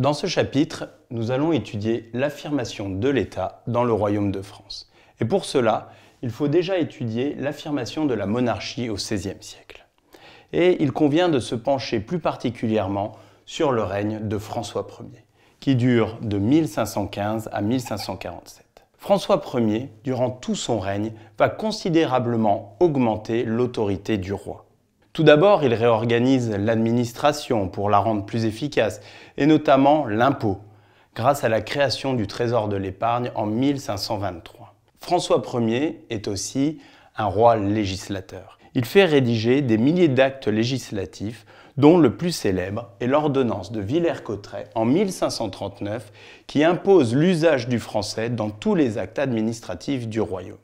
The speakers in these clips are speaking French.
Dans ce chapitre, nous allons étudier l'affirmation de l'État dans le Royaume de France. Et pour cela, il faut déjà étudier l'affirmation de la monarchie au XVIe siècle. Et il convient de se pencher plus particulièrement sur le règne de François Ier, qui dure de 1515 à 1547. François Ier, durant tout son règne, va considérablement augmenter l'autorité du roi. Tout d'abord, il réorganise l'administration pour la rendre plus efficace, et notamment l'impôt, grâce à la création du Trésor de l'épargne en 1523. François Ier est aussi un roi législateur. Il fait rédiger des milliers d'actes législatifs, dont le plus célèbre est l'ordonnance de Villers-Cotterêts en 1539, qui impose l'usage du français dans tous les actes administratifs du royaume.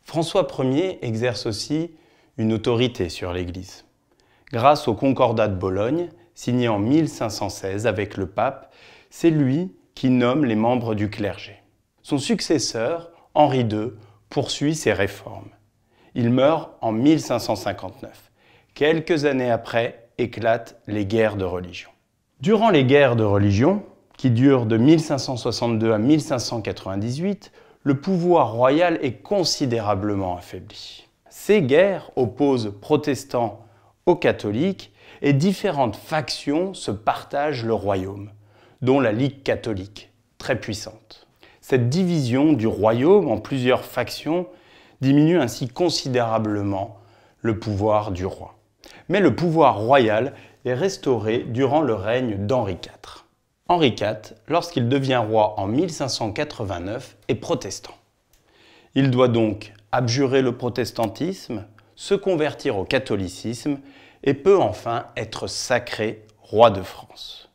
François Ier exerce aussi une autorité sur l'Église. Grâce au Concordat de Bologne, signé en 1516 avec le pape, c'est lui qui nomme les membres du clergé. Son successeur, Henri II, poursuit ses réformes. Il meurt en 1559. Quelques années après, éclatent les guerres de religion. Durant les guerres de religion, qui durent de 1562 à 1598, le pouvoir royal est considérablement affaibli. Ces guerres opposent protestants aux catholiques et différentes factions se partagent le royaume, dont la Ligue catholique, très puissante. Cette division du royaume en plusieurs factions diminue ainsi considérablement le pouvoir du roi. Mais le pouvoir royal est restauré durant le règne d'Henri IV. Henri IV, lorsqu'il devient roi en 1589, est protestant. Il doit donc abjurer le protestantisme, se convertir au catholicisme et peut enfin être sacré roi de France.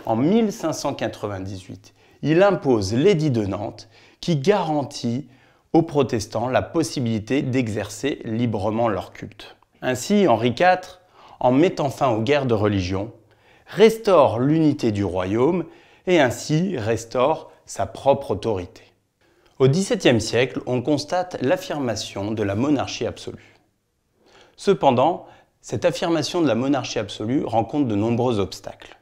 En 1598, il impose l'édit de Nantes qui garantit aux protestants la possibilité d'exercer librement leur culte. Ainsi, Henri IV, en mettant fin aux guerres de religion, restaure l'unité du royaume et ainsi restaure sa propre autorité. Au XVIIe siècle, on constate l'affirmation de la monarchie absolue. Cependant, cette affirmation de la monarchie absolue rencontre de nombreux obstacles.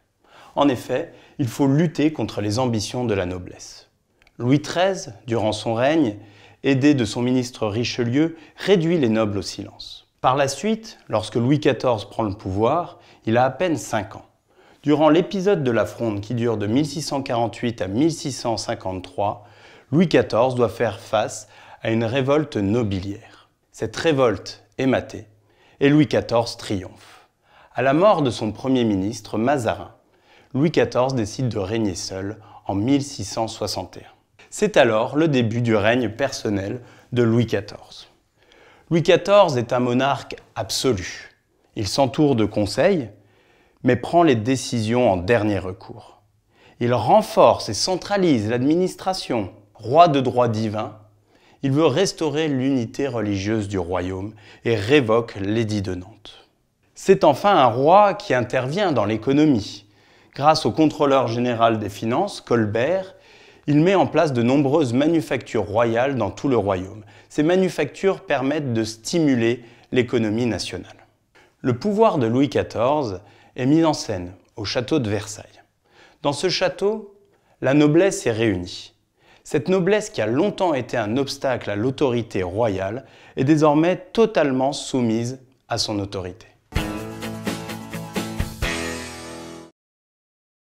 En effet, il faut lutter contre les ambitions de la noblesse. Louis XIII, durant son règne, aidé de son ministre Richelieu, réduit les nobles au silence. Par la suite, lorsque Louis XIV prend le pouvoir, il a à peine 5 ans. Durant l'épisode de la Fronde qui dure de 1648 à 1653, Louis XIV doit faire face à une révolte nobiliaire. Cette révolte est matée et Louis XIV triomphe. À la mort de son premier ministre, Mazarin, Louis XIV décide de régner seul en 1661. C'est alors le début du règne personnel de Louis XIV. Louis XIV est un monarque absolu. Il s'entoure de conseils, mais prend les décisions en dernier recours. Il renforce et centralise l'administration. Roi de droit divin, il veut restaurer l'unité religieuse du royaume et révoque l'édit de Nantes. C'est enfin un roi qui intervient dans l'économie. Grâce au contrôleur général des finances, Colbert, il met en place de nombreuses manufactures royales dans tout le royaume. Ces manufactures permettent de stimuler l'économie nationale. Le pouvoir de Louis XIV est mis en scène au château de Versailles. Dans ce château, la noblesse est réunie. Cette noblesse qui a longtemps été un obstacle à l'autorité royale est désormais totalement soumise à son autorité.